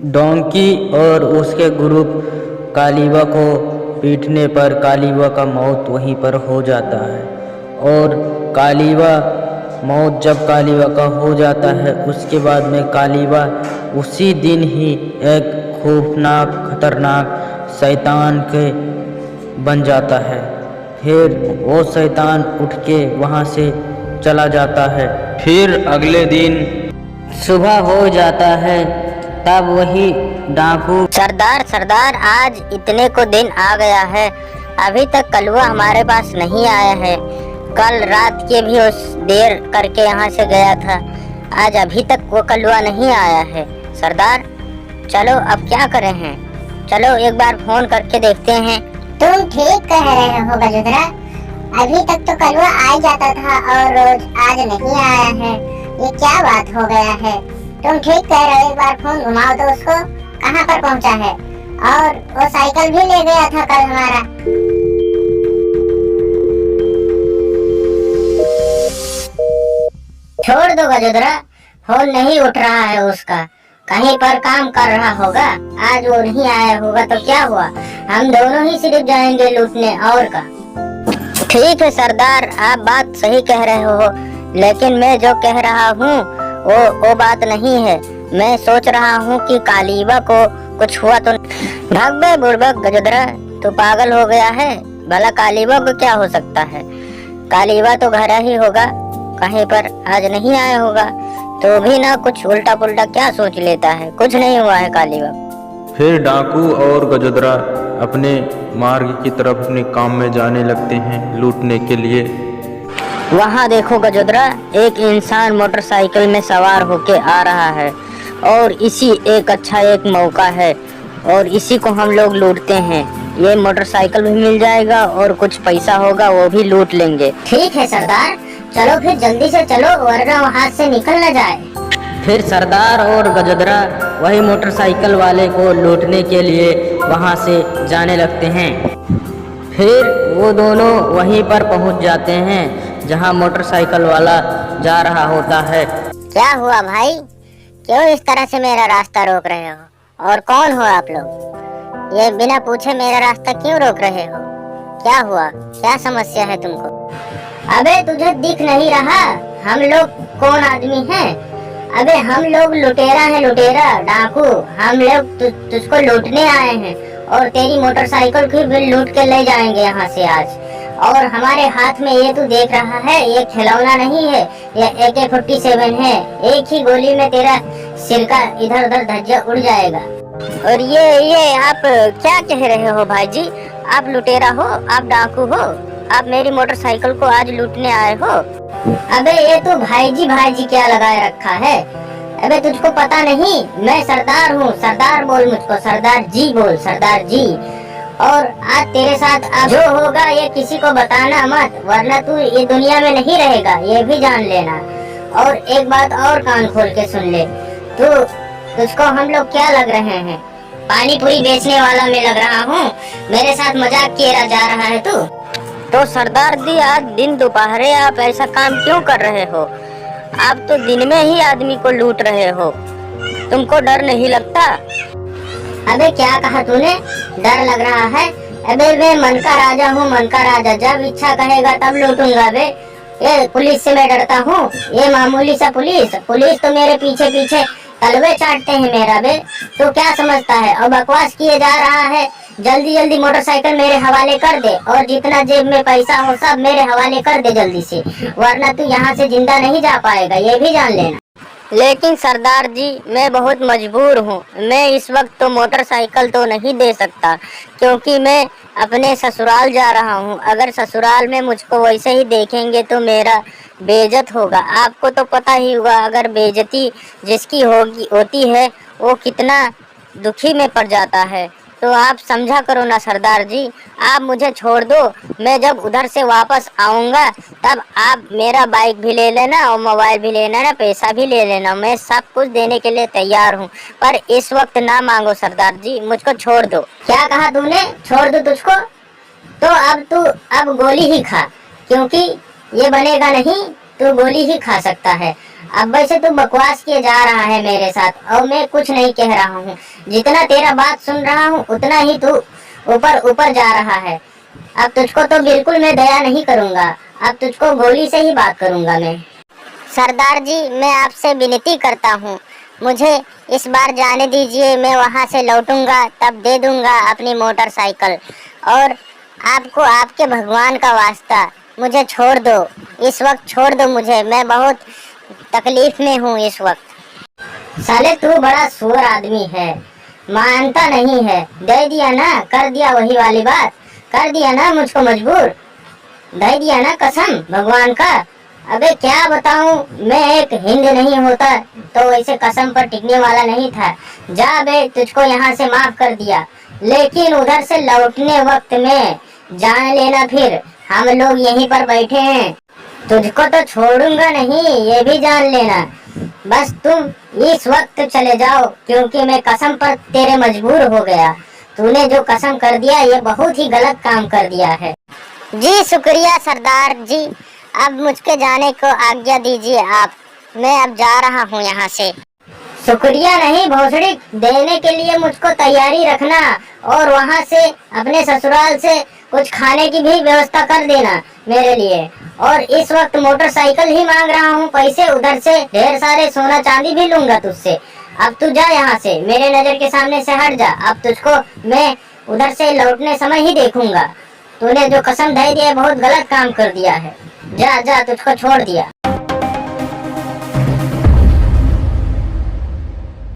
Donkey और उसके group कालीबा को पीटने पर कालीबा का मौत वहीं पर हो जाता है। और कालीबा मौत जब कालीबा का हो जाता है उसके बाद में कालीबा उसी दिन ही एक खौफनाक खतरनाक शैतान के बन जाता है। फिर वो शैतान उठ के वहाँ से चला जाता है। फिर अगले दिन सुबह हो जाता है, तब वही डाकू सरदार आज इतने को दिन आ गया है, अभी तक कलुआ हमारे पास नहीं आया है। कल रात के भी उस देर करके यहाँ से गया था, आज अभी तक वो कलुआ नहीं आया है। सरदार चलो अब क्या करें हैं, चलो एक बार फोन करके देखते हैं। तुम ठीक कह रहे हो गजेंद्र, अभी तक तो कलुआ आ जाता था और रोज आज नहीं आया है, ये क्या बात हो गया है। तुम ठीक कह रहे हो, एक बार फोन घुमाओ तो उसको कहाँ पर पहुँचा है। और वो साइकिल भी ले गया था कल हमारा। छोड़ दो गजेंद्र, फोन नहीं उठ रहा है उसका, कहीं पर काम कर रहा होगा, आज वो नहीं आया होगा तो क्या हुआ, हम दोनों ही सिर्फ जाएंगे लूटने और का। ठीक है सरदार, आप बात सही कह रहे हो, लेकिन मैं जो कह रहा हूँ वो बात नहीं है। मैं सोच रहा हूँ कि कालीबा को कुछ हुआ तो। भाग बे बुड़बक गजेंद्र, तू पागल हो गया है, भला कालीबा को क्या हो सकता है। कालीबा तो घर ही होगा, कहीं पर आज नहीं आया होगा, तो भी ना कुछ उल्टा पुल्टा क्या सोच लेता है, कुछ नहीं हुआ है कालीबा। फिर डाकू और गजेंद्र अपने मार्ग की तरफ अपने काम में जाने लगते हैं लूटने के लिए। वहाँ देखो गजेंद्र, एक इंसान मोटरसाइकिल में सवार होके आ रहा है और इसी एक मौका है और इसी को हम लोग लूटते हैं। ये मोटरसाइकिल भी मिल जाएगा और कुछ पैसा होगा वो भी लूट लेंगे। ठीक है सरदार, चलो फिर जल्दी से चलो वरना वो हाथ से निकल न जाए। फिर सरदार और गजेंद्र वही मोटरसाइकिल वाले को लूटने के लिए वहाँ से जाने लगते हैं। फिर वो दोनों वहीं पर पहुँच जाते हैं जहाँ मोटरसाइकिल वाला जा रहा होता है। क्या हुआ भाई, क्यों इस तरह से मेरा रास्ता रोक रहे हो, और कौन हो आप लोग, ये बिना पूछे मेरा रास्ता क्यों रोक रहे हो, क्या हुआ, क्या समस्या है तुमको। अबे तुझे दिख नहीं रहा हम लोग कौन आदमी हैं? अबे हम लोग लुटेरा है, लुटेरा डाकू, हम लोग तुझको लूटने आए हैं और तेरी मोटरसाइकिल की भी लूट के ले जाएंगे यहाँ से आज। और हमारे हाथ में ये तू देख रहा है, ये खिलौना नहीं है, ये AK-47 है, एक ही गोली में तेरा सिर का इधर उधर धज्जियां उड़ जाएगा। और ये आप क्या कह रहे हो भाई जी, आप लुटेरा हो, आप डाकू हो, आप मेरी मोटरसाइकिल को आज लूटने आए हो। अबे ये तो भाई जी क्या लगाए रखा है, अबे तुझको पता नहीं मैं सरदार हूँ, सरदार बोल मुझको, सरदार जी बोल, सरदार जी। और आज तेरे साथ अब जो होगा ये किसी को बताना मत, वरना तू ये दुनिया में नहीं रहेगा, ये भी जान लेना। और एक बात और कान खोल के सुन ले, तुझको हम लोग क्या लग रहे हैं, पानी पूरी बेचने वाला मैं लग रहा हूँ, मेरे साथ मजाक किया जा रहा है तू। तो सरदार जी आज दिन दोपहरे आप ऐसा काम क्यों कर रहे हो, आप तो दिन में ही आदमी को लूट रहे हो, तुमको डर नहीं लगता। अबे क्या कहा तूने, डर लग रहा है, अबे मैं मन का राजा हूँ, मन का राजा, जब इच्छा कहेगा तब लूटूंगा। बे ये पुलिस से मैं डरता हूँ, ये मामूली सा पुलिस तो मेरे पीछे पीछे तलवे चाटते हैं मेरा। बे तू क्या समझता है, और बकवास किए जा रहा है, जल्दी जल्दी मोटरसाइकिल मेरे हवाले कर दे और जितना जेब में पैसा हो सब मेरे हवाले कर दे जल्दी से, वरना तू यहाँ से जिंदा नहीं जा पाएगा, ये भी जान लेना। लेकिन सरदार जी मैं बहुत मजबूर हूँ, मैं इस वक्त तो मोटरसाइकिल तो नहीं दे सकता क्योंकि मैं अपने ससुराल जा रहा हूँ। अगर ससुराल में मुझको वैसे ही देखेंगे तो मेरा बेइज्जत होगा। आपको तो पता ही होगा अगर बेइज्जती जिसकी होती है वो कितना दुखी में पड़ जाता है। तो आप समझा करो ना सरदार जी, आप मुझे छोड़ दो, मैं जब उधर से वापस आऊँगा तब आप मेरा बाइक भी ले लेना और मोबाइल भी ले लेना, पैसा भी ले लेना, मैं सब कुछ देने के लिए तैयार हूँ, पर इस वक्त ना मांगो सरदार जी, मुझको छोड़ दो। क्या कहा तूने, छोड़ दो तुझको? तो अब तू अब गोली ही खा, क्योंकि ये बनेगा नहीं, तू गोली ही खा सकता है। अब वैसे तू बकवास किए जा रहा है मेरे साथ और मैं कुछ नहीं कह रहा हूँ। जितना तेरा बात सुन रहा हूँ उतना ही तू ऊपर ऊपर जा रहा है। अब तुझको तो बिल्कुल मैं दया नहीं करूँगा, अब तुझको गोली से ही बात करूँगा मैं। सरदार जी, मैं आपसे विनती करता हूँ, मुझे इस बार जाने दीजिए। मैं वहाँ से लौटूंगा तब दे दूंगा अपनी मोटरसाइकिल। और आपको आपके भगवान का वास्ता मुझे छोड़ दो, इस वक्त छोड़ दो मुझे। मैं बहुत तकलीफ में हूँ इस वक्त। साले तू बड़ा सुअर आदमी है, मानता नहीं है। दे दिया ना, कर दिया वही वाली बात, कर दिया ना मुझको मजबूर, दे दिया ना कसम भगवान का। अबे क्या बताऊं, मैं एक हिंद नहीं होता तो वैसे कसम पर टिकने वाला नहीं था। जा बे, तुझको यहाँ से माफ कर दिया, लेकिन उधर से लौटने वक्त में जान लेना फिर हम लोग यहीं पर बैठे हैं। तुझको तो छोड़ूंगा नहीं, ये भी जान लेना। बस तुम इस वक्त चले जाओ, क्योंकि मैं कसम पर तेरे मजबूर हो गया। तूने जो कसम कर दिया ये बहुत ही गलत काम कर दिया है। जी शुक्रिया सरदार जी, अब मुझके जाने को आज्ञा दीजिए आप। मैं अब जा रहा हूँ यहाँ से। शुक्रिया नहीं भोसड़ी, देने के लिए मुझको तैयारी रखना और वहाँ से अपने ससुराल से कुछ खाने की भी व्यवस्था कर देना मेरे लिए। और इस वक्त मोटरसाइकिल ही मांग रहा हूँ पैसे, उधर से ढेर सारे सोना चांदी भी लूंगा तुझसे। अब तू जा यहाँ से, मेरे नजर के सामने से हट जा। अब तुझको मैं उधर से लौटने समय ही देखूंगा। तूने जो कसम दे दिया बहुत गलत काम कर दिया है। जा जा, तुझको छोड़ दिया।